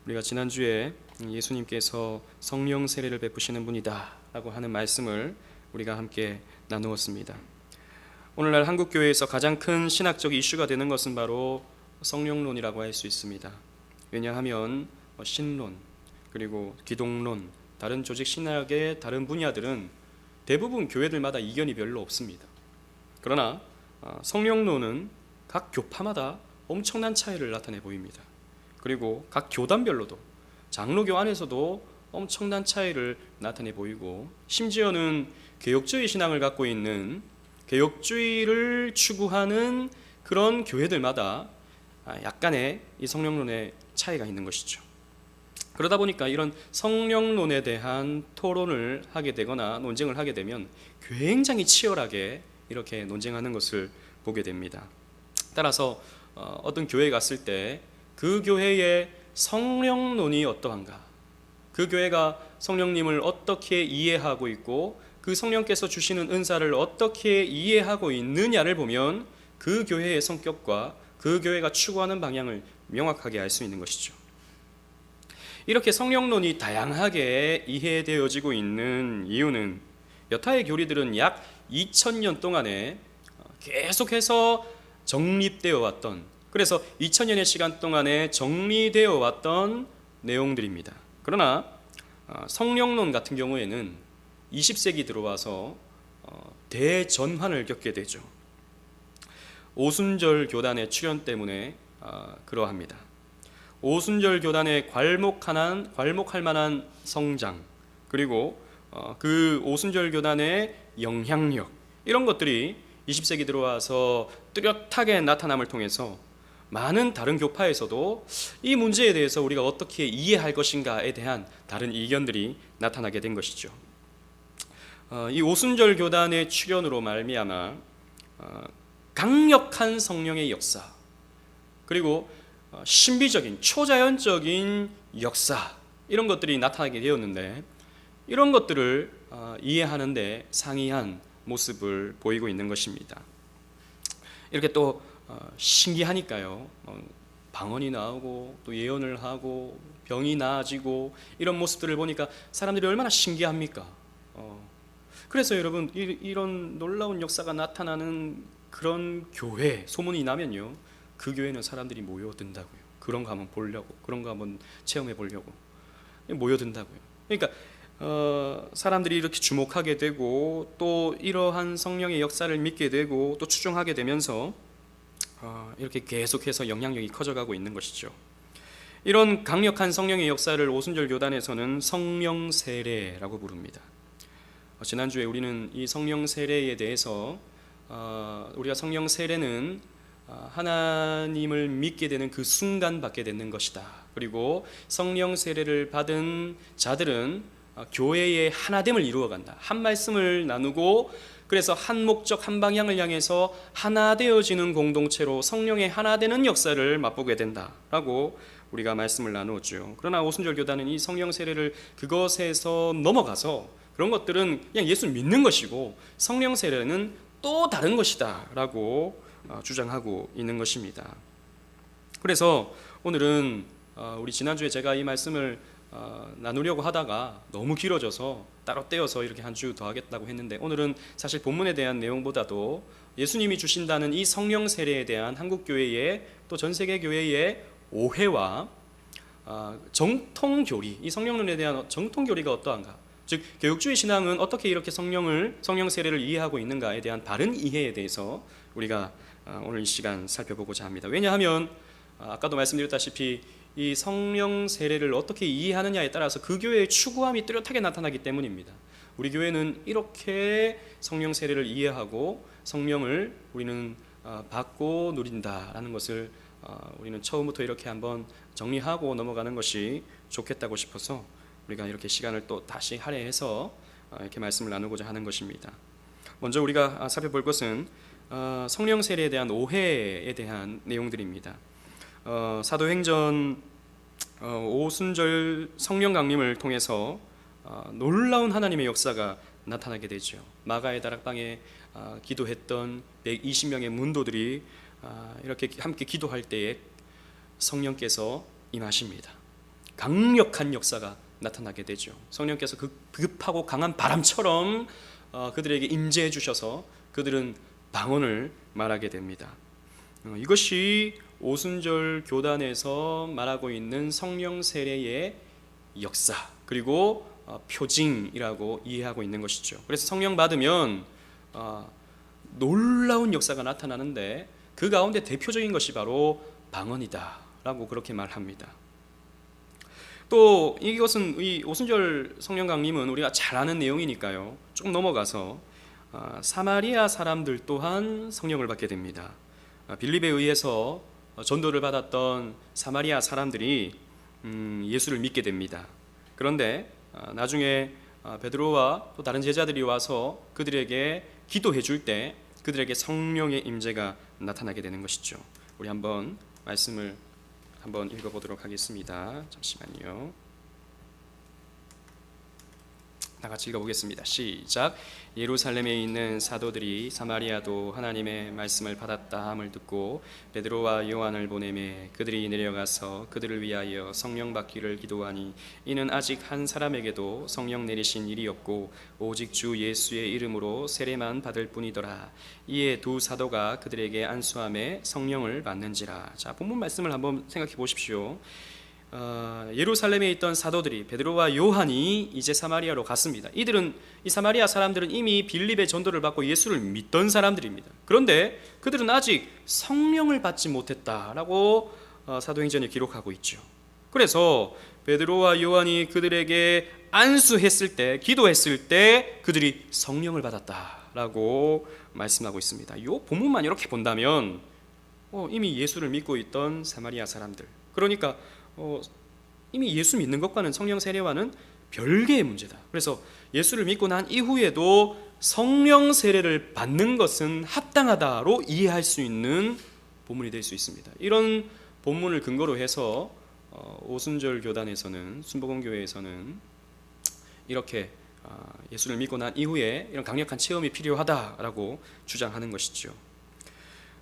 우리가 지난주에 예수님께서 성령 세례를 베푸시는 분이다 라고 하는 말씀을 우리가 함께 나누었습니다. 오늘날 한국교회에서 가장 큰 신학적 이슈가 되는 것은 바로 성령론이라고 할 수 있습니다. 왜냐하면 신론, 그리고 기독론, 다른 조직 신학의 다른 분야들은 대부분 교회들마다 이견이 별로 없습니다. 그러나 성령론은 각 교파마다 엄청난 차이를 나타내 보입니다. 그리고 각 교단별로도, 장로교 안에서도 엄청난 차이를 나타내 보이고, 심지어는 개혁주의 신앙을 갖고 있는, 개혁주의를 추구하는 그런 교회들마다 약간의 이 성령론의 차이가 있는 것이죠. 그러다 보니까 이런 성령론에 대한 토론을 하게 되거나 논쟁을 하게 되면 굉장히 치열하게 이렇게 논쟁하는 것을 보게 됩니다. 따라서 어떤 교회에 갔을 때 그 교회의 성령론이 어떠한가, 그 교회가 성령님을 어떻게 이해하고 있고 그 성령께서 주시는 은사를 어떻게 이해하고 있느냐를 보면 그 교회의 성격과 그 교회가 추구하는 방향을 명확하게 알 수 있는 것이죠. 이렇게 성령론이 다양하게 이해되어지고 있는 이유는 여타의 교리들은 약 2000년 동안에 계속해서 정립되어 왔던, 그래서 2000년의 시간 동안에 정리되어 왔던 내용들입니다. 그러나 성령론 같은 경우에는 20세기 들어와서 대전환을 겪게 되죠. 오순절 교단의 출현 때문에 그러합니다. 오순절 교단의 괄목할 만한 성장, 그리고 그 오순절 교단의 영향력, 이런 것들이 20세기 들어와서 뚜렷하게 나타남을 통해서 많은 다른 교파에서도 이 문제에 대해서 우리가 어떻게 이해할 것인가에 대한 다른 이견들이 나타나게 된 것이죠. 이 오순절 교단의 출현으로 말미암아 강력한 성령의 역사, 그리고 신비적인 초자연적인 역사, 이런 것들이 나타나게 되었는데, 이런 것들을 이해하는 데 상이한 모습을 보이고 있는 것입니다. 이렇게 또 신기하니까요, 방언이 나오고 또 예언을 하고 병이 나아지고 이런 모습들을 보니까 사람들이 얼마나 신기합니까? 그래서 여러분, 이런 놀라운 역사가 나타나는 그런 교회 소문이 나면요, 그 교회는 사람들이 모여든다고요. 그런 거 한번 보려고, 그런 거 한번 체험해 보려고 모여든다고요. 그러니까 사람들이 이렇게 주목하게 되고, 또 이러한 성령의 역사를 믿게 되고, 또 추종하게 되면서 이렇게 계속해서 영향력이 커져가고 있는 것이죠. 이런 강력한 성령의 역사를 오순절 교단에서는 성령 세례라고 부릅니다. 지난주에 우리는 이 성령 세례에 대해서 우리가 성령 세례는 하나님을 믿게 되는 그 순간 받게 되는 것이다, 그리고 성령 세례를 받은 자들은 교회의 하나됨을 이루어간다, 한 말씀을 나누고, 그래서 한 목적 한 방향을 향해서 하나 되어지는 공동체로 성령의 하나 되는 역사를 맛보게 된다라고 우리가 말씀을 나누었죠. 그러나 오순절 교단은 이 성령 세례를 그것에서 넘어가서 그런 것들은 그냥 예수 믿는 것이고 성령 세례는 또 다른 것이다 라고 주장하고 있는 것입니다. 그래서 오늘은 우리 지난주에 제가 이 말씀을 나누려고 하다가 너무 길어져서 따로 떼어서 이렇게 한 주 더 하겠다고 했는데, 오늘은 사실 본문에 대한 내용보다도 예수님이 주신다는 이 성령 세례에 대한 한국교회의 또 전 세계 교회의 오해와 정통교리, 이 성령론에 대한 정통교리가 어떠한가, 즉 개혁주의 신앙은 어떻게 이렇게 성령 세례를 이해하고 있는가에 대한 바른 이해에 대해서 우리가 오늘 이 시간 살펴보고자 합니다. 왜냐하면 아까도 말씀드렸다시피 이 성령 세례를 어떻게 이해하느냐에 따라서 그 교회의 추구함이 뚜렷하게 나타나기 때문입니다. 우리 교회는 이렇게 성령 세례를 이해하고 성령을 우리는 받고 누린다라는 것을 우리는 처음부터 이렇게 한번 정리하고 넘어가는 것이 좋겠다고 싶어서 우리가 이렇게 시간을 또 다시 할애해서 이렇게 말씀을 나누고자 하는 것입니다. 먼저 우리가 살펴볼 것은 성령 세례에 대한 오해에 대한 내용들입니다. 사도행전 오순절 성령 강림을 통해서 놀라운 하나님의 역사가 나타나게 되죠. 마가의 다락방에 기도했던 120명의 문도들이 이렇게 함께 기도할 때에 성령께서 임하십니다. 강력한 역사가 나타나게 되죠. 성령께서 급하고 강한 바람처럼 그들에게 임재해 주셔서 그들은 방언을 말하게 됩니다. 이것이 오순절 교단에서 말하고 있는 성령 세례의 역사, 그리고 표징이라고 이해하고 있는 것이죠. 그래서 성령 받으면 놀라운 역사가 나타나는데 그 가운데 대표적인 것이 바로 방언이다 라고 그렇게 말합니다. 또 이것은 이 오순절 성령 강림은 우리가 잘 아는 내용이니까요, 조금 넘어가서 사마리아 사람들 또한 성령을 받게 됩니다. 빌립에 의해서 전도를 받았던 사마리아 사람들이 예수를 믿게 됩니다. 그런데 나중에 베드로와 또 다른 제자들이 와서 그들에게 기도해 줄 때 그들에게 성령의 임재가 나타나게 되는 것이죠. 우리 한번 말씀을 한번 읽어보도록 하겠습니다. 잠시만요. 다 같이 읽어보겠습니다. 시작. 예루살렘에 있는 사도들이 사마리아도 하나님의 말씀을 받았다 함을 듣고 베드로와 요한을 보내매 그들이 내려가서 그들을 위하여 성령 받기를 기도하니 이는 아직 한 사람에게도 성령 내리신 일이 없고 오직 주 예수의 이름으로 세례만 받을 뿐이더라. 이에 두 사도가 그들에게 안수하며 성령을 받는지라. 자, 본문 말씀을 한번 생각해 보십시오. 예루살렘에 있던 사도들이 베드로와 요한이 이제 사마리아로 갔습니다. 이 사마리아 사람들은 이미 빌립의 전도를 받고 예수를 믿던 사람들입니다. 그런데 그들은 아직 성령을 받지 못했다라고 사도행전에 기록하고 있죠. 그래서 베드로와 요한이 그들에게 안수했을 때, 기도했을 때 그들이 성령을 받았다라고 말씀하고 있습니다. 이 본문만 이렇게 본다면 이미 예수를 믿고 있던 사마리아 사람들, 그러니까 이미 예수 믿는 것과는 성령 세례와는 별개의 문제다. 그래서 예수를 믿고 난 이후에도 성령 세례를 받는 것은 합당하다로 이해할 수 있는 본문이 될 수 있습니다. 이런 본문을 근거로 해서 오순절 교단에서는, 순복음교회에서는 이렇게 예수를 믿고 난 이후에 이런 강력한 체험이 필요하다라고 주장하는 것이죠.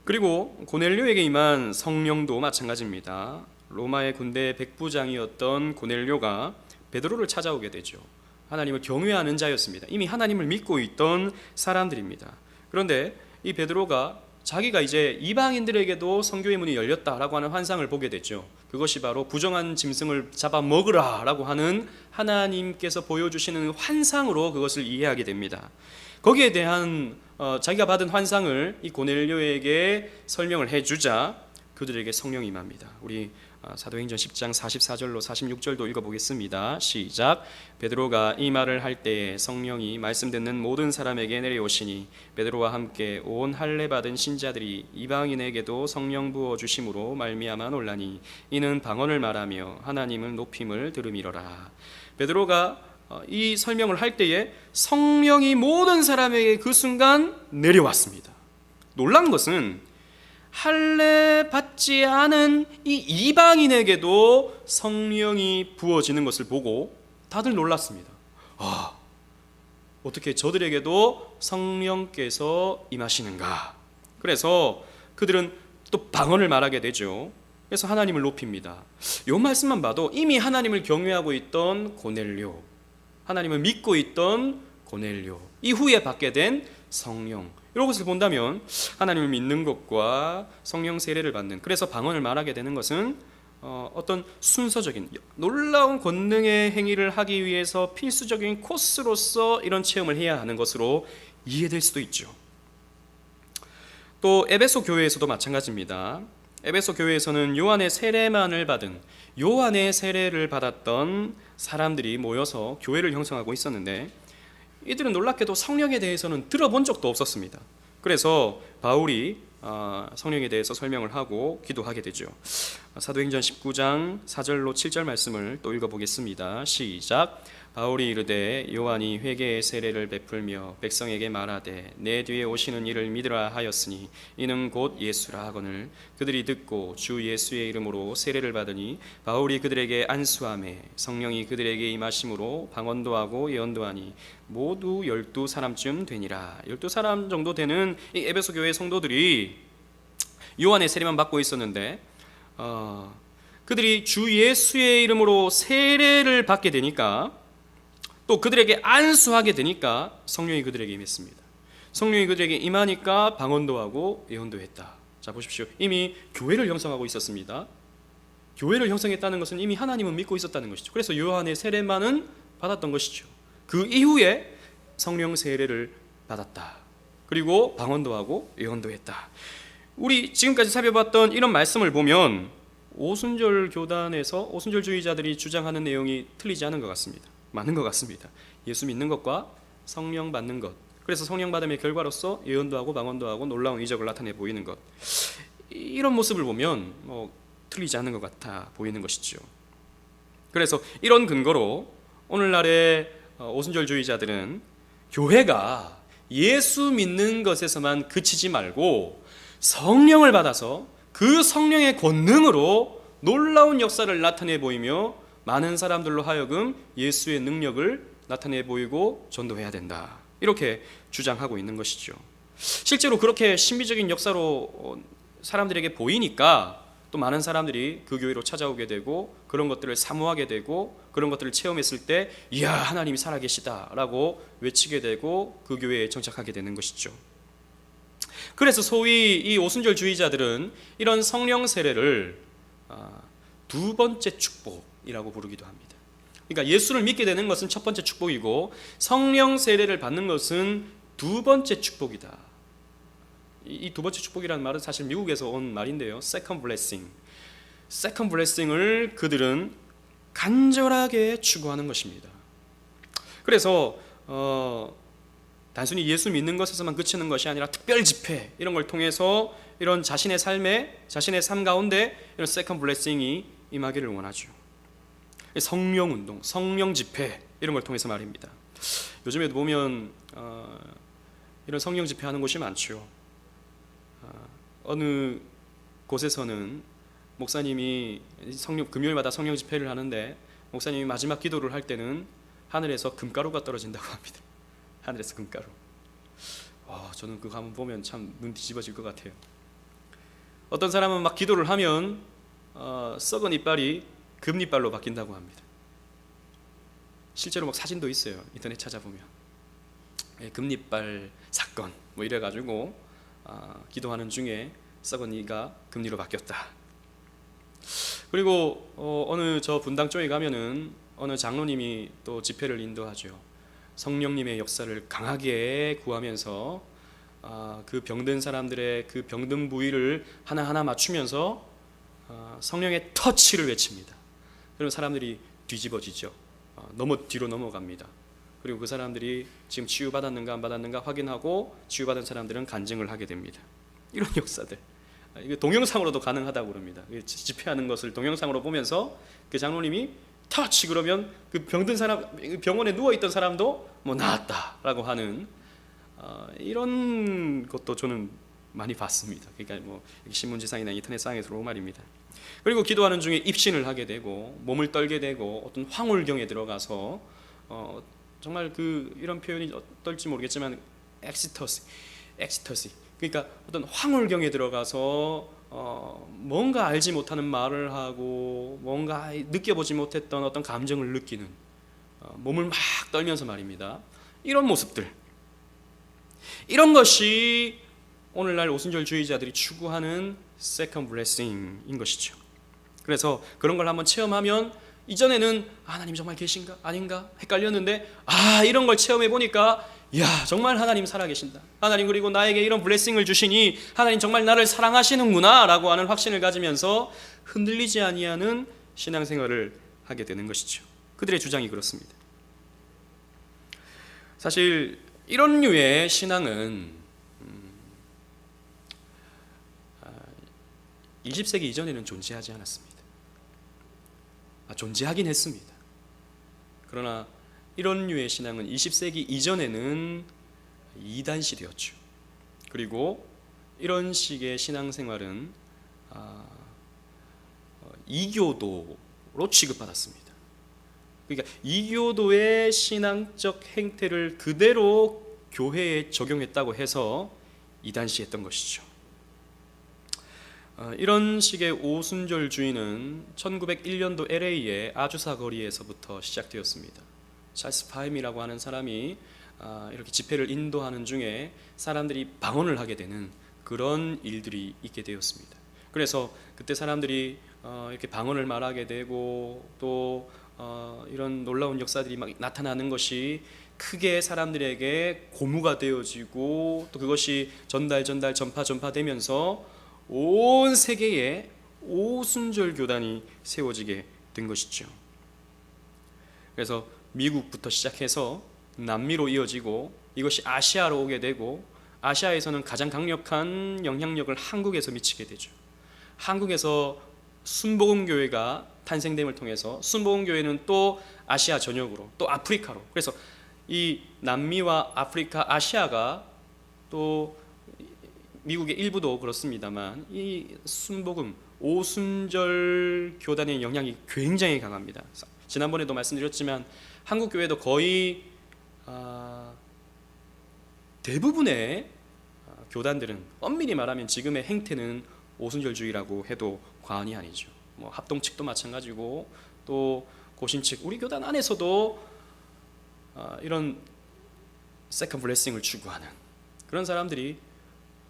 그리고 고넬료에게 임한 성령도 마찬가지입니다. 로마의 군대 백부장이었던 고넬료가 베드로를 찾아오게 되죠. 하나님을 경외하는 자였습니다. 이미 하나님을 믿고 있던 사람들입니다. 그런데 이 베드로가 자기가 이제 이방인들에게도 선교의 문이 열렸다라고 하는 환상을 보게 됐죠. 그것이 바로 부정한 짐승을 잡아 먹으라라고 하는 하나님께서 보여주시는 환상으로 그것을 이해하게 됩니다. 거기에 대한 자기가 받은 환상을 이 고넬료에게 설명을 해주자 그들에게 성령이 임합니다. 우리 사도행전 10장 44절로 46절도 읽어보겠습니다. 시작. 베드로가 이 말을 할 때에 성령이 말씀 듣는 모든 사람에게 내려오시니 베드로와 함께 온 할례 받은 신자들이 이방인에게도 성령 부어 주심으로 말미암아 놀라니 이는 방언을 말하며 하나님을 높임을 들음이로라. 베드로가 이 설명을 할 때에 성령이 모든 사람에게 그 순간 내려왔습니다. 놀란 것은 할례 받지 않은 이 이방인에게도 성령이 부어지는 것을 보고 다들 놀랐습니다. 어떻게 저들에게도 성령께서 임하시는가? 그래서 그들은 또 방언을 말하게 되죠. 그래서 하나님을 높입니다. 이 말씀만 봐도 이미 하나님을 경외하고 있던 고넬료, 하나님을 믿고 있던 고넬료, 이후에 받게 된 성령, 이런 것을 본다면 하나님을 믿는 것과 성령 세례를 받는, 그래서 방언을 말하게 되는 것은 어떤 순서적인 놀라운 권능의 행위를 하기 위해서 필수적인 코스로서 이런 체험을 해야 하는 것으로 이해될 수도 있죠. 또 에베소 교회에서도 마찬가지입니다. 에베소 교회에서는 요한의 세례만을 받은, 요한의 세례를 받았던 사람들이 모여서 교회를 형성하고 있었는데 이들은 놀랍게도 성령에 대해서는 들어본 적도 없었습니다. 그래서 바울이 성령에 대해서 설명을 하고 기도하게 되죠. 사도행전 19장 4절로 7절 말씀을 또 읽어보겠습니다. 시작. 바울이 이르되 요한이 회개의 세례를 베풀며 백성에게 말하되 내 뒤에 오시는 이를 믿으라 하였으니 이는 곧 예수라 하거늘 그들이 듣고 주 예수의 이름으로 세례를 받으니 바울이 그들에게 안수하매 성령이 그들에게 임하심으로 방언도 하고 예언도 하니 모두 12사람쯤 되니라. 12사람 정도 되는 이 에베소 교회 성도들이 요한의 세례만 받고 있었는데 그들이 주 예수의 이름으로 세례를 받게 되니까, 또 그들에게 안수하게 되니까 성령이 그들에게 임했습니다. 성령이 그들에게 임하니까 방언도 하고 예언도 했다. 자, 보십시오. 이미 교회를 형성하고 있었습니다. 교회를 형성했다는 것은 이미 하나님은 믿고 있었다는 것이죠. 그래서 요한의 세례만은 받았던 것이죠. 그 이후에 성령 세례를 받았다. 그리고 방언도 하고 예언도 했다. 우리 지금까지 살펴봤던 이런 말씀을 보면 오순절 교단에서 오순절주의자들이 주장하는 내용이 틀리지 않은 것 같습니다. 맞는 것 같습니다. 예수 믿는 것과 성령 받는 것, 그래서 성령 받음의 결과로서 예언도 하고 방언도 하고 놀라운 이적을 나타내 보이는 것, 이런 모습을 보면 틀리지 않은 것 같아 보이는 것이죠. 그래서 이런 근거로 오늘날의 오순절주의자들은 교회가 예수 믿는 것에서만 그치지 말고 성령을 받아서 그 성령의 권능으로 놀라운 역사를 나타내 보이며 많은 사람들로 하여금 예수의 능력을 나타내 보이고 전도해야 된다, 이렇게 주장하고 있는 것이죠. 실제로 그렇게 신비적인 역사로 사람들에게 보이니까 또 많은 사람들이 그 교회로 찾아오게 되고 그런 것들을 사모하게 되고 그런 것들을 체험했을 때 이야, 하나님이 살아계시다 라고 외치게 되고 그 교회에 정착하게 되는 것이죠. 그래서 소위 이 오순절주의자들은 이런 성령 세례를 두 번째 축복이라고 부르기도 합니다. 그러니까 예수를 믿게 되는 것은 첫 번째 축복이고 성령 세례를 받는 것은 두 번째 축복이다. 이 두 번째 축복이라는 말은 사실 미국에서 온 말인데요. second blessing을 그들은 간절하게 추구하는 것입니다. 그래서 단순히 예수 믿는 것에서만 그치는 것이 아니라 특별 집회 이런 걸 통해서 이런 자신의 삶 가운데 이런 second blessing이 임하기를 원하죠. 성령 운동, 성령 집회 이런 걸 통해서 말입니다. 요즘에도 보면 이런 성령 집회 하는 곳이 많죠. 어느 곳에서는 목사님이 금요일마다 성령 집회를 하는데 목사님이 마지막 기도를 할 때는 하늘에서 금가루가 떨어진다고 합니다. 하늘에서 금가루. 저는 그거 한번 보면 참 눈 뒤집어질 것 같아요. 어떤 사람은 막 기도를 하면 썩은 이빨이 금이빨로 바뀐다고 합니다. 실제로 막 사진도 있어요. 인터넷 찾아보면 금이빨 사건 뭐 이래가지고 기도하는 중에 썩은 이가 금리로 바뀌었다. 그리고 어느 저 분당 쪽에 가면은 어느 장로님이 또 집회를 인도하죠. 성령님의 역사를 강하게 구하면서 그 병든 사람들의 그 병든 부위를 하나하나 맞추면서 성령의 터치를 외칩니다. 그럼 사람들이 뒤집어지죠. 뒤로 넘어갑니다. 그리고 그 사람들이 지금 치유받았는가 안 받았는가 확인하고 치유받은 사람들은 간증을 하게 됩니다. 이런 역사들, 이게 동영상으로도 가능하다고 그럽니다. 집회하는 것을 동영상으로 보면서 그 장로님이 터치 그러면 그 병든 사람, 병원에 누워있던 사람도 뭐 나았다라고 하는 이런 것도 저는 많이 봤습니다. 그러니까 뭐 신문지상이나 인터넷상에서로 말입니다. 그리고 기도하는 중에 입신을 하게 되고 몸을 떨게 되고 어떤 황홀경에 들어가서 정말 이런 표현이 어떨지 모르겠지만 엑스터시, 그러니까 어떤 황홀경에 들어가서 뭔가 알지 못하는 말을 하고 뭔가 느껴보지 못했던 어떤 감정을 느끼는, 몸을 막 떨면서 말입니다. 이런 모습들, 이런 것이 오늘날 오순절주의자들이 추구하는 second blessing인 것이죠. 그래서 그런 걸 한번 체험하면 이전에는 하나님 정말 계신가 아닌가 헷갈렸는데 이런 걸 체험해 보니까 정말 하나님 살아계신다, 하나님 그리고 나에게 이런 블레싱을 주시니 하나님 정말 나를 사랑하시는구나 라고 하는 확신을 가지면서 흔들리지 아니하는 신앙생활을 하게 되는 것이죠. 그들의 주장이 그렇습니다. 사실 이런 류의 신앙은 20세기 이전에는 존재하지 않았습니다. 존재하긴 했습니다. 그러나 이런 류의 신앙은 20세기 이전에는 이단시 되었죠. 그리고 이런 식의 신앙생활은 이교도로 취급받았습니다. 그러니까 이교도의 신앙적 행태를 그대로 교회에 적용했다고 해서 이단시했던 것이죠. 이런 식의 오순절주의는 1901년도 LA의 아주사 거리에서부터 시작되었습니다. 찰스 파임이라고 하는 사람이 이렇게 집회를 인도하는 중에 사람들이 방언을 하게 되는 그런 일들이 있게 되었습니다. 그래서 그때 사람들이 이렇게 방언을 말하게 되고 또 이런 놀라운 역사들이 막 나타나는 것이 크게 사람들에게 고무가 되어지고 또 그것이 전파되면서 온 세계에 오순절 교단이 세워지게 된 것이죠. 그래서 미국부터 시작해서 남미로 이어지고 이것이 아시아로 오게 되고 아시아에서는 가장 강력한 영향력을 한국에서 미치게 되죠. 한국에서 순복음교회가 탄생됨을 통해서 순복음교회는 또 아시아 전역으로 또 아프리카로, 그래서 이 남미와 아프리카, 아시아가 또 미국의 일부도 그렇습니다만 이 순복음 오순절 교단의 영향이 굉장히 강합니다. 지난번에도 말씀드렸지만 한국 교회도 거의 대부분의 교단들은 엄밀히 말하면 지금의 행태는 오순절주의라고 해도 과언이 아니죠. 뭐 합동 측도 마찬가지고 또 고신 측, 우리 교단 안에서도 이런 세컨 블레싱을 추구하는 그런 사람들이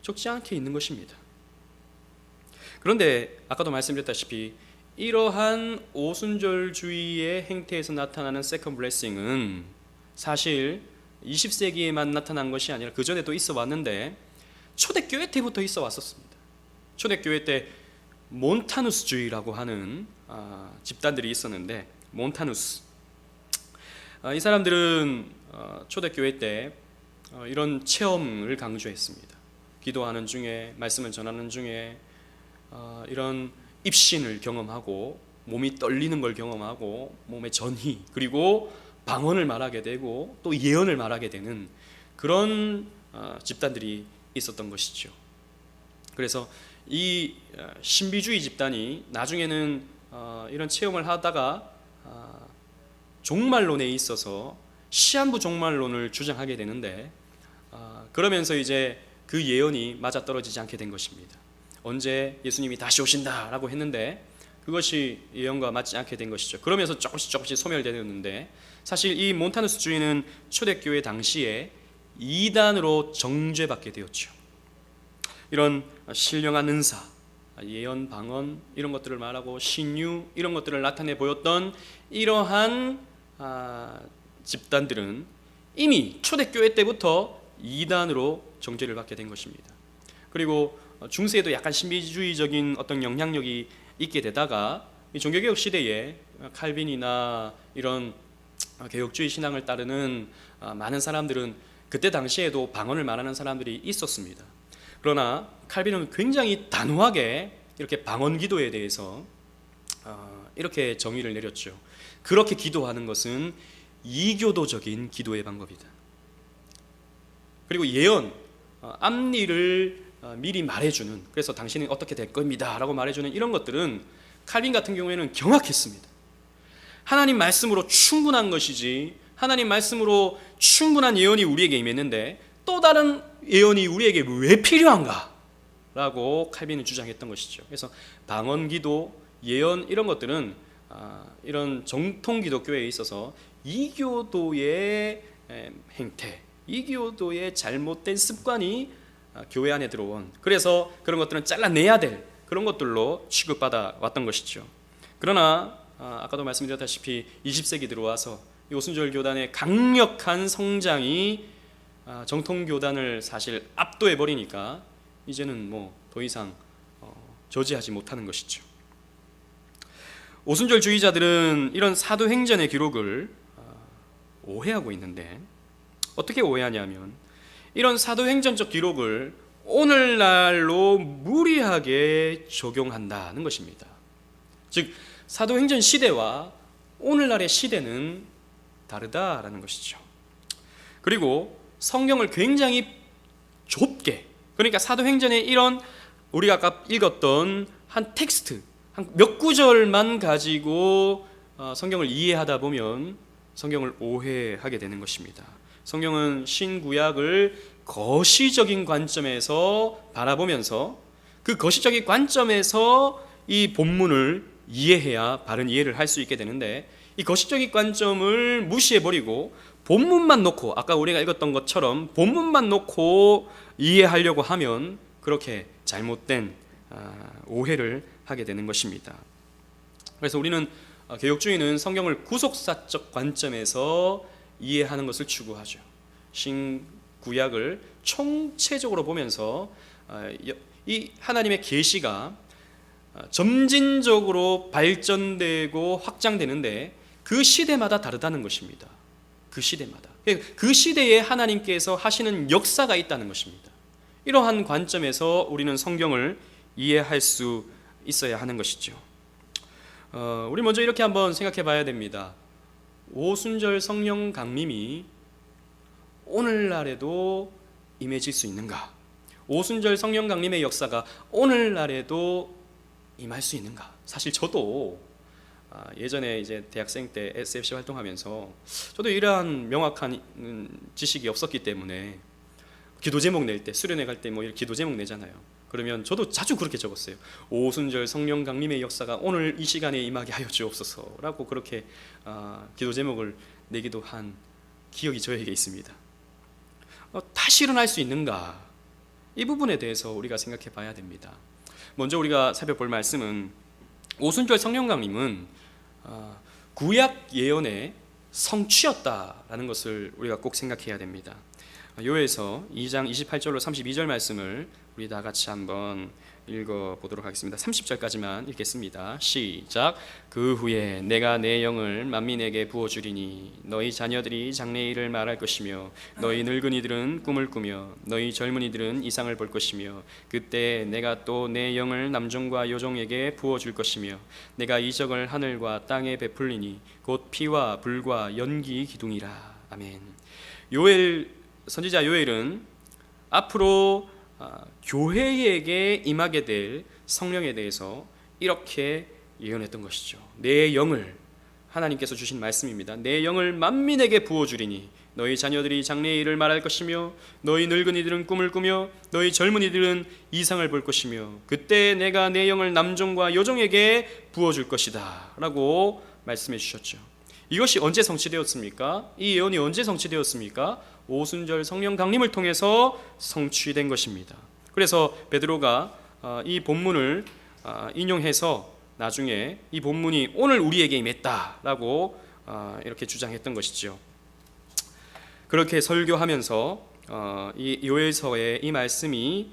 적지 않게 있는 것입니다. 그런데 아까도 말씀드렸다시피 이러한 오순절주의의 행태에서 나타나는 세컨 블레싱은 사실 20세기에만 나타난 것이 아니라 그 전에도 있어 왔는데 초대교회 때부터 있어 왔었습니다. 초대교회 때 몬타누스주의라고 하는 집단들이 있었는데, 몬타누스, 이 사람들은 초대교회 때 이런 체험을 강조했습니다. 기도하는 중에, 말씀을 전하는 중에 이런 입신을 경험하고 몸이 떨리는 걸 경험하고 몸의 전희, 그리고 방언을 말하게 되고 또 예언을 말하게 되는 그런 집단들이 있었던 것이죠. 그래서 이 신비주의 집단이 나중에는 이런 체험을 하다가 종말론에 있어서 시한부 종말론을 주장하게 되는데, 그러면서 이제 그 예언이 맞아떨어지지 않게 된 것입니다. 언제 예수님이 다시 오신다라고 했는데 그것이 예언과 맞지 않게 된 것이죠. 그러면서 조금씩 소멸되었는데, 사실 이 몬타누스주의는 초대교회 당시에 이단으로 정죄받게 되었죠. 이런 신령한 은사, 예언, 방언 이런 것들을 말하고 신유 이런 것들을 나타내 보였던 이러한 집단들은 이미 초대교회 때부터 이단으로 정죄를 받게 된 것입니다. 그리고 중세에도 약간 신비주의적인 어떤 영향력이 있게 되다가 이 종교개혁 시대에 칼빈이나 이런 개혁주의 신앙을 따르는 많은 사람들은 그때 당시에도 방언을 말하는 사람들이 있었습니다. 그러나 칼빈은 굉장히 단호하게 이렇게 방언 기도에 대해서 이렇게 정의를 내렸죠. 그렇게 기도하는 것은 이교도적인 기도의 방법이다. 그리고 예언, 앞일을 미리 말해주는, 그래서 당신은 어떻게 될 겁니다 라고 말해주는 이런 것들은 칼빈 같은 경우에는 경악했습니다. 하나님 말씀으로 충분한 것이지, 하나님 말씀으로 충분한 예언이 우리에게 임했는데 또 다른 예언이 우리에게 왜 필요한가? 라고 칼빈은 주장했던 것이죠. 그래서 방언 기도, 예언 이런 것들은 이런 정통 기독교에 있어서 이교도의 행태, 이교도의 잘못된 습관이 교회 안에 들어온, 그래서 그런 것들은 잘라내야 될 그런 것들로 취급받아 왔던 것이죠. 그러나 아까도 말씀드렸다시피 20세기 들어와서 이 오순절 교단의 강력한 성장이 정통 교단을 사실 압도해 버리니까 이제는 뭐 더 이상 저지하지 못하는 것이죠. 오순절주의자들은 이런 사도행전의 기록을 오해하고 있는데, 어떻게 오해하냐면 이런 사도행전적 기록을 오늘날로 무리하게 적용한다는 것입니다. 즉 사도행전 시대와 오늘날의 시대는 다르다라는 것이죠. 그리고 성경을 굉장히 좁게, 그러니까 사도행전의 이런 우리가 아까 읽었던 한 텍스트, 한 몇 구절만 가지고 성경을 이해하다 보면 성경을 오해하게 되는 것입니다. 성경은 신구약을 거시적인 관점에서 바라보면서 그 거시적인 관점에서 이 본문을 이해해야 바른 이해를 할 수 있게 되는데, 이 거시적인 관점을 무시해버리고 본문만 놓고, 아까 우리가 읽었던 것처럼 본문만 놓고 이해하려고 하면 그렇게 잘못된 오해를 하게 되는 것입니다. 그래서 우리는 개혁주의는 성경을 구속사적 관점에서 이해하는 것을 추구하죠. 신구약을 총체적으로 보면서 이 하나님의 계시가 점진적으로 발전되고 확장되는데 그 시대마다 다르다는 것입니다. 그 시대마다, 그 시대에 하나님께서 하시는 역사가 있다는 것입니다. 이러한 관점에서 우리는 성경을 이해할 수 있어야 하는 것이죠. 우리 먼저 이렇게 한번 생각해 봐야 됩니다. 오순절 성령 강림이 오늘날에도 임해질 수 있는가? 오순절 성령 강림의 역사가 오늘날에도 임할 수 있는가? 사실 저도 예전에 이제 대학생 때 SFC 활동하면서 저도 이러한 명확한 지식이 없었기 때문에 기도 제목 낼 때, 수련회 갈 때 뭐 이렇게 기도 제목 내잖아요. 그러면 저도 자주 그렇게 적었어요. 오순절 성령 강림의 역사가 오늘 이 시간에 임하게 하여 주옵소서라고 그렇게 기도 제목을 내기도 한 기억이 저에게 있습니다. 다시 일어날 수 있는가? 이 부분에 대해서 우리가 생각해 봐야 됩니다. 먼저 우리가 살펴볼 말씀은 오순절 성령 강림은 구약 예언의 성취였다라는 것을 우리가 꼭 생각해야 됩니다. 요에서 2장 28절로 32절 말씀을 우리 다 같이 한번 읽어보도록 하겠습니다. 30절까지만 읽겠습니다. 시작. 그 후에 내가 내 영을 만민에게 부어주리니 너희 자녀들이 장래일을 말할 것이며 너희 늙은이들은 꿈을 꾸며 너희 젊은이들은 이상을 볼 것이며 그때 내가 또 내 영을 남종과 여종에게 부어줄 것이며 내가 이적을 하늘과 땅에 베풀리니 곧 피와 불과 연기 기둥이라. 아멘. 선지자 요엘은 앞으로 교회에게 임하게 될 성령에 대해서 이렇게 예언했던 것이죠. 내 영을, 하나님께서 주신 말씀입니다. 내 영을 만민에게 부어주리니 너희 자녀들이 장래일을 말할 것이며 너희 늙은이들은 꿈을 꾸며 너희 젊은이들은 이상을 볼 것이며 그때 내가 내 영을 남종과 여종에게 부어줄 것이다 라고 말씀해 주셨죠. 이것이 언제 성취되었습니까? 이 예언이 언제 성취되었습니까? 오순절 성령 강림을 통해서 성취된 것입니다. 그래서 베드로가 이 본문을 인용해서 나중에 이 본문이 오늘 우리에게 임했다라고 이렇게 주장했던 것이죠. 그렇게 설교하면서 이 요엘서의 이 말씀이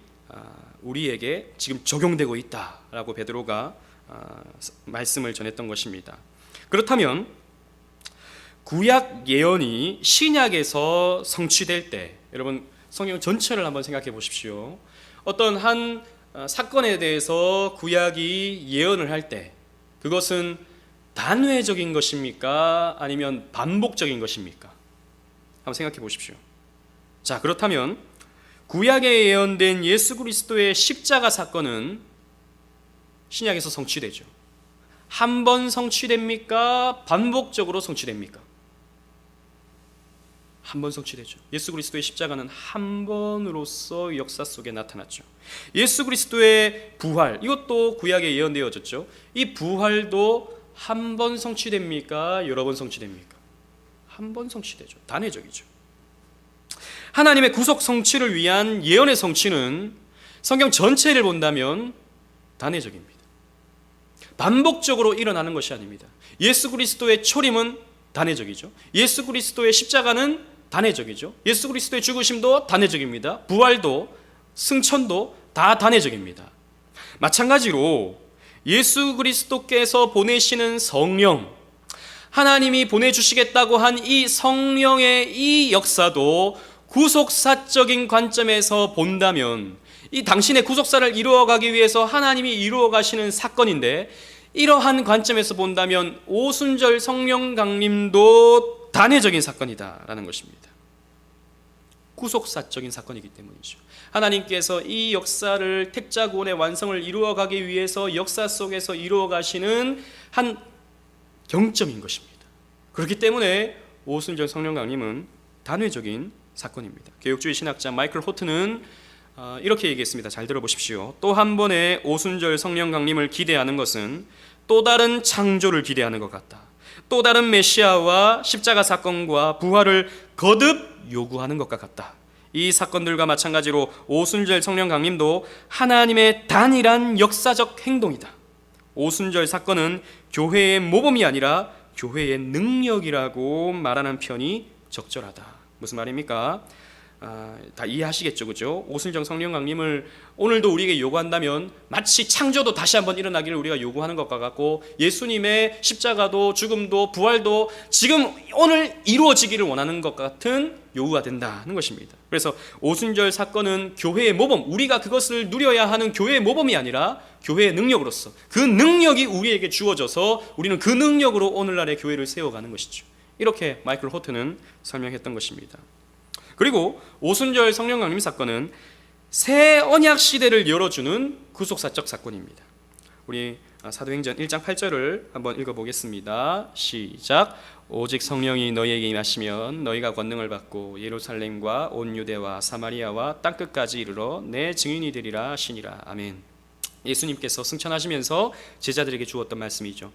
우리에게 지금 적용되고 있다라고 베드로가 말씀을 전했던 것입니다. 그렇다면 구약 예언이 신약에서 성취될 때, 여러분 성경 전체를 한번 생각해 보십시오. 어떤 한 사건에 대해서 구약이 예언을 할 때 그것은 단회적인 것입니까? 아니면 반복적인 것입니까? 한번 생각해 보십시오. 자, 그렇다면 구약에 예언된 예수 그리스도의 십자가 사건은 신약에서 성취되죠. 한 번 성취됩니까? 반복적으로 성취됩니까? 한 번 성취되죠. 예수 그리스도의 십자가는 한 번으로서 역사 속에 나타났죠. 예수 그리스도의 부활, 이것도 구약에 예언되어졌죠. 이 부활도 한 번 성취됩니까? 여러 번 성취됩니까? 한 번 성취되죠. 단회적이죠. 하나님의 구속 성취를 위한 예언의 성취는 성경 전체를 본다면 단회적입니다. 반복적으로 일어나는 것이 아닙니다. 예수 그리스도의 초림은 단회적이죠. 예수 그리스도의 십자가는 단회적이죠. 예수 그리스도의 죽으심도 단회적입니다. 부활도 승천도 다 단회적입니다. 마찬가지로 예수 그리스도께서 보내시는 성령, 하나님이 보내주시겠다고 한 이 성령의 이 역사도 구속사적인 관점에서 본다면 이 당신의 구속사를 이루어가기 위해서 하나님이 이루어가시는 사건인데, 이러한 관점에서 본다면 오순절 성령 강림도 단회적인 사건이다라는 것입니다. 구속사적인 사건이기 때문이죠. 하나님께서 이 역사를 택자구원의 완성을 이루어가기 위해서 역사 속에서 이루어가시는 한 경점인 것입니다. 그렇기 때문에 오순절 성령 강림은 단회적인 사건입니다. 개혁주의 신학자 마이클 호트는 이렇게 얘기했습니다. 잘 들어보십시오. 또 한 번의 오순절 성령 강림을 기대하는 것은 또 다른 창조를 기대하는 것 같다. 또 다른 메시아와 십자가 사건과 부활을 거듭 요구하는 것과 같다. 이 사건들과 마찬가지로 오순절 성령 강림도 하나님의 단일한 역사적 행동이다. 오순절 사건은 교회의 모범이 아니라 교회의 능력이라고 말하는 편이 적절하다. 무슨 말입니까? 다 이해하시겠죠, 그죠? 오순절 성령 강림을 오늘도 우리에게 요구한다면 마치 창조도 다시 한번 일어나기를 우리가 요구하는 것과 같고, 예수님의 십자가도 죽음도 부활도 지금 오늘 이루어지기를 원하는 것 같은 요구가 된다는 것입니다. 그래서 오순절 사건은 교회의 모범, 우리가 그것을 누려야 하는 교회의 모범이 아니라 교회의 능력으로서, 그 능력이 우리에게 주어져서 우리는 그 능력으로 오늘날의 교회를 세워가는 것이죠. 이렇게 마이클 호트는 설명했던 것입니다. 그리고 오순절 성령 강림 사건은 새 언약 시대를 열어주는 구속사적 사건입니다. 우리 사도행전 1장 8절을 한번 읽어보겠습니다. 시작. 오직 성령이 너희에게 임하시면 너희가 권능을 받고 예루살렘과 온 유대와 사마리아와 땅끝까지 이르러 내 증인이 되리라 하시니라. 아멘. 예수님께서 승천하시면서 제자들에게 주었던 말씀이죠.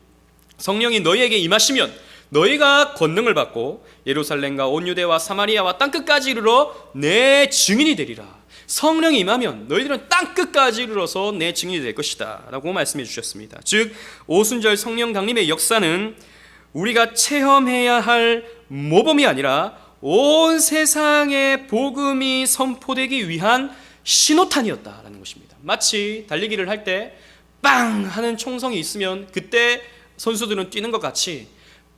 성령이 너희에게 임하시면 너희가 권능을 받고 예루살렘과 온 유대와 사마리아와 땅끝까지 이르러 내 증인이 되리라. 성령이 임하면 너희들은 땅끝까지 이르러서 내 증인이 될 것이다 라고 말씀해 주셨습니다. 즉 오순절 성령 강림의 역사는 우리가 체험해야 할 모범이 아니라 온 세상에 복음이 선포되기 위한 신호탄이었다라는 것입니다. 마치 달리기를 할 때 빵 하는 총성이 있으면 그때 선수들은 뛰는 것 같이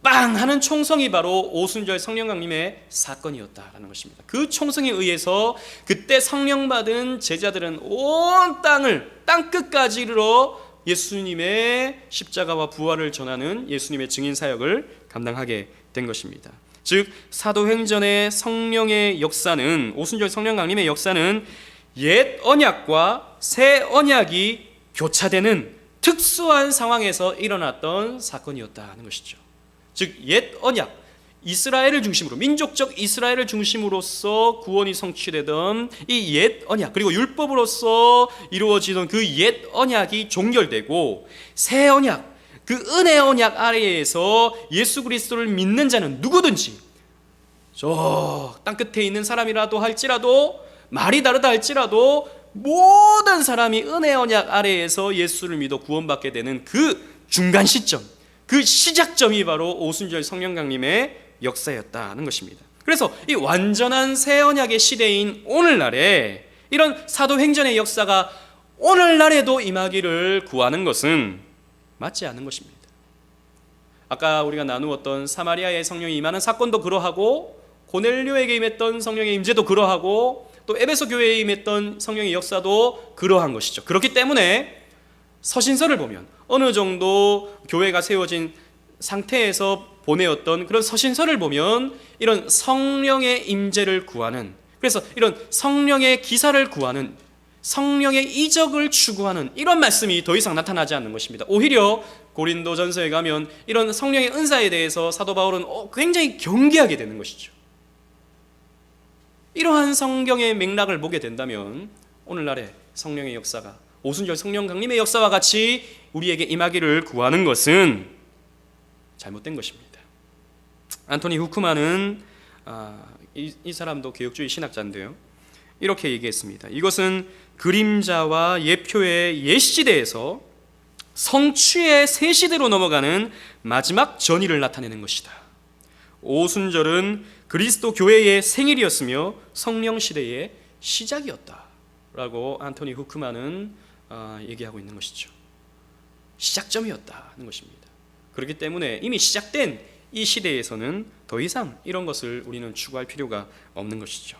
빵 하는 총성이 바로 오순절 성령 강림의 사건이었다라는 것입니다. 그 총성에 의해서 그때 성령 받은 제자들은 온 땅끝까지 이르러 예수님의 십자가와 부활을 전하는 예수님의 증인 사역을 감당하게 된 것입니다. 즉 사도행전의 성령의 역사는, 오순절 성령 강림의 역사는 옛 언약과 새 언약이 교차되는 특수한 상황에서 일어났던 사건이었다는 것이죠. 즉 옛 언약, 이스라엘을 중심으로, 민족적 이스라엘을 중심으로서 구원이 성취되던 이 옛 언약, 그리고 율법으로서 이루어지던 그 옛 언약이 종결되고 새 언약, 그 은혜 언약 아래에서 예수 그리스도를 믿는 자는 누구든지, 저 땅끝에 있는 사람이라도 할지라도, 말이 다르다 할지라도 모든 사람이 은혜 언약 아래에서 예수를 믿어 구원받게 되는 그 중간 시점, 그 시작점이 바로 오순절 성령 강림의 역사였다는 것입니다. 그래서 이 완전한 새 언약의 시대인 오늘날에 이런 사도행전의 역사가 오늘날에도 임하기를 구하는 것은 맞지 않은 것입니다. 아까 우리가 나누었던 사마리아의 성령이 임하는 사건도 그러하고, 고넬료에게 임했던 성령의 임재도 그러하고, 또 에베소 교회에 임했던 성령의 역사도 그러한 것이죠. 그렇기 때문에 서신서를 보면 어느 정도 교회가 세워진 상태에서 보내었던 그런 서신서를 보면 이런 성령의 임재를 구하는, 그래서 이런 성령의 기사를 구하는, 성령의 이적을 추구하는 이런 말씀이 더 이상 나타나지 않는 것입니다. 오히려 고린도전서에 가면 이런 성령의 은사에 대해서 사도 바울은 굉장히 경계하게 되는 것이죠. 이러한 성경의 맥락을 보게 된다면 오늘날의 성령의 역사가 오순절 성령 강림의 역사와 같이 우리에게 임하기를 구하는 것은 잘못된 것입니다. 안토니 후크만은 이 사람도 개혁주의 신학자인데요, 이렇게 얘기했습니다. 이것은 그림자와 예표의 옛 시대에서 성취의 새 시대로 넘어가는 마지막 전의를 나타내는 것이다. 오순절은 그리스도 교회의 생일이었으며 성령 시대의 시작이었다라고 안토니 후크만은 얘기하고 있는 것이죠. 시작점이었다는 것입니다. 그렇기 때문에 이미 시작된 이 시대에서는 더 이상 이런 것을 우리는 추구할 필요가 없는 것이죠.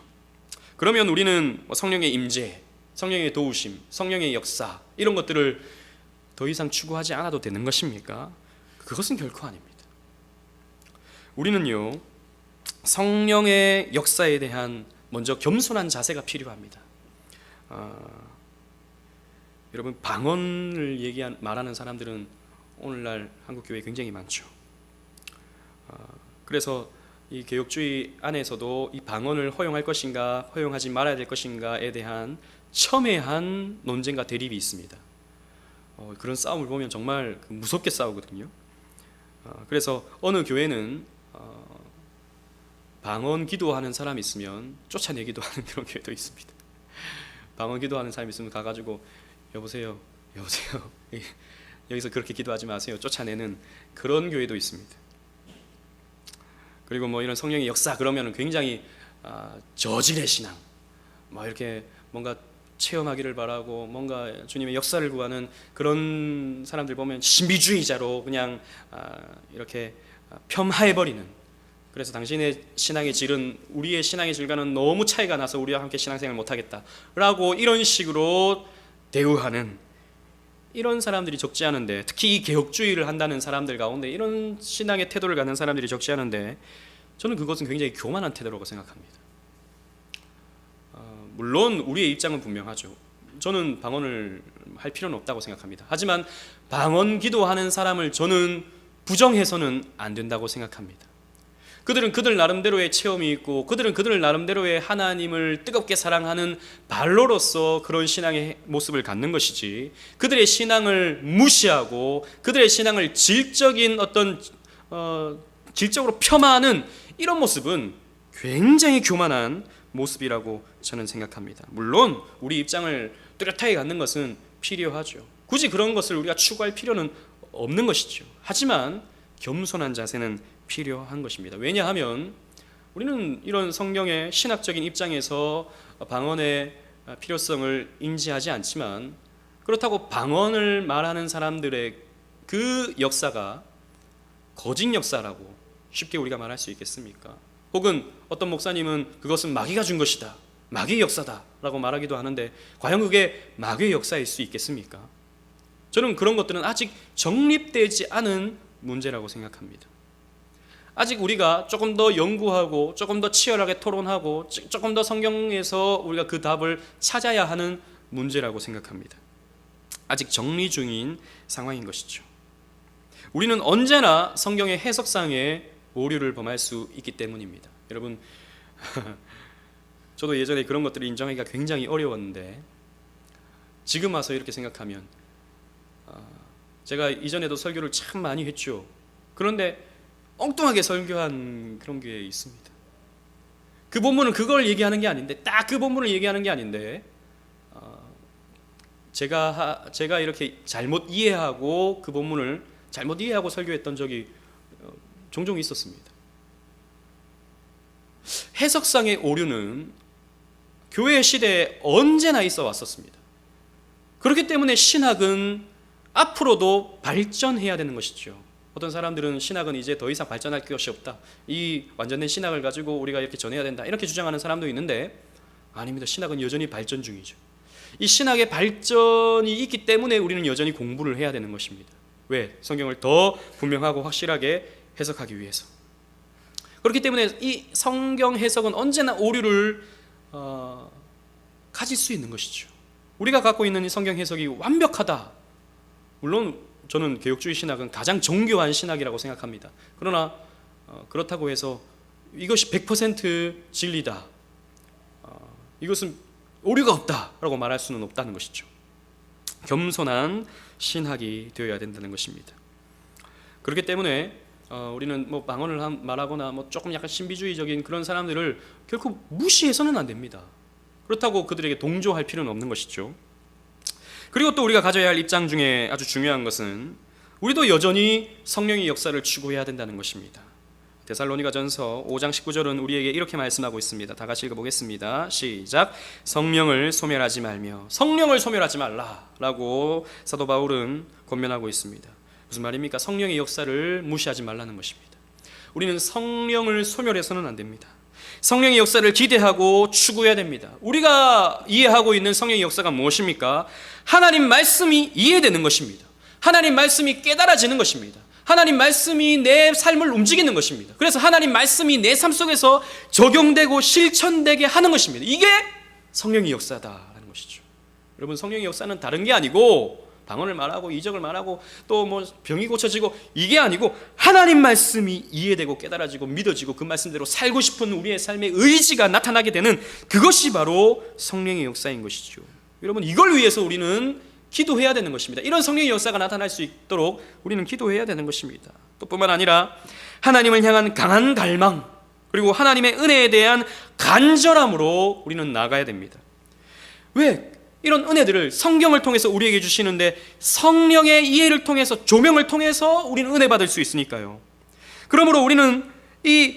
그러면 우리는 성령의 임재, 성령의 도우심, 성령의 역사, 이런 것들을 더 이상 추구하지 않아도 되는 것입니까? 그것은 결코 아닙니다. 우리는요, 성령의 역사에 대한 먼저 겸손한 자세가 필요합니다. 여러분, 방언을 말하는 사람들은 오늘날 한국 교회에 굉장히 많죠. 그래서 이 개혁주의 안에서도 이 방언을 허용할 것인가 허용하지 말아야 될 것인가에 대한 첨예한 논쟁과 대립이 있습니다. 그런 싸움을 보면 정말 무섭게 싸우거든요. 그래서 어느 교회는 방언 기도하는 사람이 있으면 쫓아내기도 하는 그런 교회도 있습니다. 방언 기도하는 사람이 있으면 가가지고 여보세요 여기서 그렇게 기도하지 마세요, 쫓아내는 그런 교회도 있습니다. 그리고 뭐 이런 성령의 역사 그러면 굉장히 저질의 신앙, 뭐 이렇게 뭔가 체험하기를 바라고 뭔가 주님의 역사를 구하는 그런 사람들 보면 신비주의자로 그냥 이렇게 폄하해버리는, 그래서 당신의 신앙의 질은 우리의 신앙의 질과는 너무 차이가 나서 우리와 함께 신앙생활 못하겠다 라고 이런 식으로 대우하는 이런 사람들이 적지 않은데, 특히 이 개혁주의를 한다는 사람들 가운데 이런 신앙의 태도를 갖는 사람들이 적지 않은데, 저는 그것은 굉장히 교만한 태도라고 생각합니다. 물론 우리의 입장은 분명하죠. 저는 방언을 할 필요는 없다고 생각합니다. 하지만 방언 기도하는 사람을 저는 부정해서는 안 된다고 생각합니다. 그들은 그들 나름대로의 체험이 있고 그들은 그들 나름대로의 하나님을 뜨겁게 사랑하는 발로로서 그런 신앙의 모습을 갖는 것이지, 그들의 신앙을 무시하고 그들의 신앙을 질적으로 폄하하는 이런 모습은 굉장히 교만한 모습이라고 저는 생각합니다. 물론 우리 입장을 뚜렷하게 갖는 것은 필요하죠. 굳이 그런 것을 우리가 추구할 필요는 없는 것이죠. 하지만 겸손한 자세는 필요한 것입니다. 왜냐하면 우리는 이런 성경의 신학적인 입장에서 방언의 필요성을 인지하지 않지만, 그렇다고 방언을 말하는 사람들의 그 역사가 거짓 역사라고 쉽게 우리가 말할 수 있겠습니까? 혹은 어떤 목사님은 그것은 마귀가 준 것이다, 마귀의 역사다 라고 말하기도 하는데, 과연 그게 마귀의 역사일 수 있겠습니까? 저는 그런 것들은 아직 정립되지 않은 문제라고 생각합니다. 아직 우리가 조금 더 연구하고 조금 더 치열하게 토론하고 조금 더 성경에서 우리가 그 답을 찾아야 하는 문제라고 생각합니다. 아직 정리 중인 상황인 것이죠. 우리는 언제나 성경의 해석상의 오류를 범할 수 있기 때문입니다. 여러분, 저도 예전에 그런 것들을 인정하기가 굉장히 어려웠는데 지금 와서 이렇게 생각하면, 제가 이전에도 설교를 참 많이 했죠. 그런데 엉뚱하게 설교한 그런 게 있습니다. 그 본문은 그걸 얘기하는 게 아닌데, 딱 그 본문을 얘기하는 게 아닌데, 제가 이렇게 잘못 이해하고 그 본문을 잘못 이해하고 설교했던 적이 종종 있었습니다. 해석상의 오류는 교회 시대에 언제나 있어 왔었습니다. 그렇기 때문에 신학은 앞으로도 발전해야 되는 것이죠. 어떤 사람들은 신학은 이제 더 이상 발전할 것이 없다, 이 완전된 신학을 가지고 우리가 이렇게 전해야 된다, 이렇게 주장하는 사람도 있는데, 아닙니다. 신학은 여전히 발전 중이죠. 이 신학의 발전이 있기 때문에 우리는 여전히 공부를 해야 되는 것입니다. 왜? 성경을 더 분명하고 확실하게 해석하기 위해서. 그렇기 때문에 이 성경 해석은 언제나 오류를 가질 수 있는 것이죠. 우리가 갖고 있는 이 성경 해석이 완벽하다, 물론 저는 개혁주의 신학은 가장 정교한 신학이라고 생각합니다. 그러나 그렇다고 해서 이것이 100% 진리다, 이것은 오류가 없다라고 말할 수는 없다는 것이죠. 겸손한 신학이 되어야 된다는 것입니다. 그렇기 때문에 우리는 뭐 방언을 말하거나 뭐 조금 약간 신비주의적인 그런 사람들을 결코 무시해서는 안 됩니다. 그렇다고 그들에게 동조할 필요는 없는 것이죠. 그리고 또 우리가 가져야 할 입장 중에 아주 중요한 것은 우리도 여전히 성령의 역사를 추구해야 된다는 것입니다. 데살로니가전서 5장 19절은 우리에게 이렇게 말씀하고 있습니다. 다 같이 읽어보겠습니다. 시작. 성령을 소멸하지 말며, 성령을 소멸하지 말라라고 사도 바울은 권면하고 있습니다. 무슨 말입니까? 성령의 역사를 무시하지 말라는 것입니다. 우리는 성령을 소멸해서는 안 됩니다. 성령의 역사를 기대하고 추구해야 됩니다. 우리가 이해하고 있는 성령의 역사가 무엇입니까? 하나님 말씀이 이해되는 것입니다. 하나님 말씀이 깨달아지는 것입니다. 하나님 말씀이 내 삶을 움직이는 것입니다. 그래서 하나님 말씀이 내 삶 속에서 적용되고 실천되게 하는 것입니다. 이게 성령의 역사다라는 것이죠. 여러분, 성령의 역사는 다른 게 아니고 방언을 말하고 이적을 말하고 또 뭐 병이 고쳐지고 이게 아니고 하나님 말씀이 이해되고 깨달아지고 믿어지고 그 말씀대로 살고 싶은 우리의 삶의 의지가 나타나게 되는 그것이 바로 성령의 역사인 것이죠. 여러분, 이걸 위해서 우리는 기도해야 되는 것입니다. 이런 성령의 역사가 나타날 수 있도록 우리는 기도해야 되는 것입니다. 또 뿐만 아니라 하나님을 향한 강한 갈망, 그리고 하나님의 은혜에 대한 간절함으로 우리는 나아가야 됩니다. 왜? 이런 은혜들을 성경을 통해서 우리에게 주시는데 성령의 이해를 통해서, 조명을 통해서 우리는 은혜 받을 수 있으니까요. 그러므로 우리는 이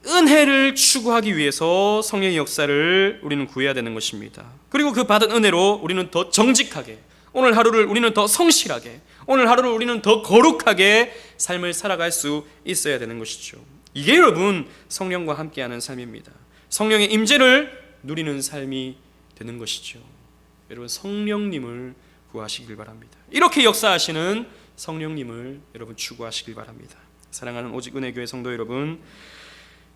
은혜를 추구하기 위해서 성령의 역사를 우리는 구해야 되는 것입니다. 그리고 그 받은 은혜로 우리는 더 정직하게, 오늘 하루를 우리는 더 성실하게, 오늘 하루를 우리는 더 거룩하게 삶을 살아갈 수 있어야 되는 것이죠. 이게 여러분 성령과 함께하는 삶입니다. 성령의 임재를 누리는 삶이 되는 것이죠. 여러분, 성령님을 구하시길 바랍니다. 이렇게 역사하시는 성령님을 여러분 추구하시길 바랍니다. 사랑하는 오직 은혜교회 성도 여러분,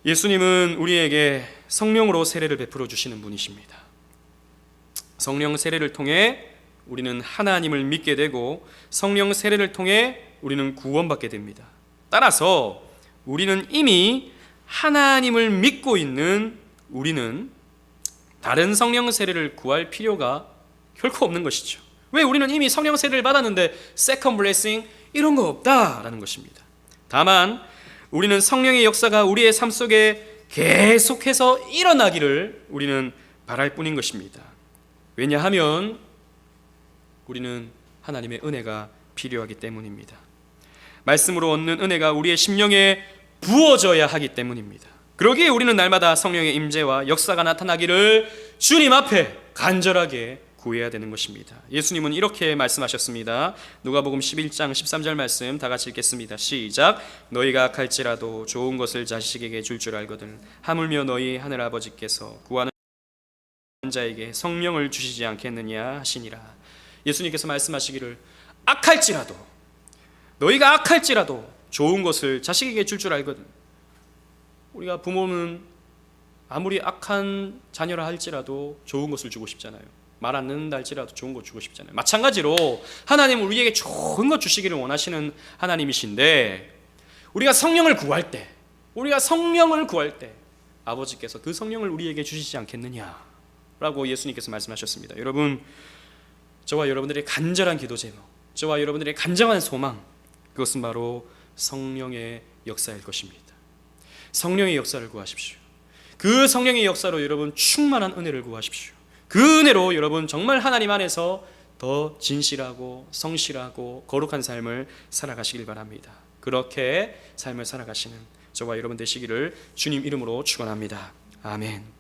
예수님은 우리에게 성령으로 세례를 베풀어 주시는 분이십니다. 성령 세례를 통해 우리는 하나님을 믿게 되고 성령 세례를 통해 우리는 구원받게 됩니다. 따라서 우리는 이미 하나님을 믿고 있는 우리는 다른 성령 세례를 구할 필요가 결코 없는 것이죠. 왜? 우리는 이미 성령 세례를 받았는데 세컨드 블레싱 이런 거 없다라는 것입니다. 다만 우리는 성령의 역사가 우리의 삶 속에 계속해서 일어나기를 우리는 바랄 뿐인 것입니다. 왜냐하면 우리는 하나님의 은혜가 필요하기 때문입니다. 말씀으로 얻는 은혜가 우리의 심령에 부어져야 하기 때문입니다. 그러기에 우리는 날마다 성령의 임재와 역사가 나타나기를 주님 앞에 간절하게 구해야 되는 것입니다. 예수님은 이렇게 말씀하셨습니다. 누가복음 11장 13절 말씀 다 같이 읽겠습니다. 시작. 너희가 악할지라도 좋은 것을 자식에게 줄 줄 알거든 하물며 너희 하늘아버지께서 구하는 자에게 성령을 주시지 않겠느냐 하시니라. 예수님께서 말씀하시기를 악할지라도, 너희가 악할지라도 좋은 것을 자식에게 줄 줄 알거든. 우리가 부모는 아무리 악한 자녀라 할지라도 좋은 것을 주고 싶잖아요. 말 안 듣는다 할지라도 좋은 것 주고 싶잖아요. 마찬가지로 하나님은 우리에게 좋은 것 주시기를 원하시는 하나님이신데, 우리가 성령을 구할 때 아버지께서 그 성령을 우리에게 주시지 않겠느냐라고 예수님께서 말씀하셨습니다. 여러분, 저와 여러분들의 간절한 기도 제목, 저와 여러분들의 간절한 소망, 그것은 바로 성령의 역사일 것입니다. 성령의 역사를 구하십시오. 그 성령의 역사로 여러분 충만한 은혜를 구하십시오. 그 은혜로 여러분 정말 하나님 안에서 더 진실하고 성실하고 거룩한 삶을 살아가시길 바랍니다. 그렇게 삶을 살아가시는 저와 여러분 되시기를 주님 이름으로 축원합니다. 아멘.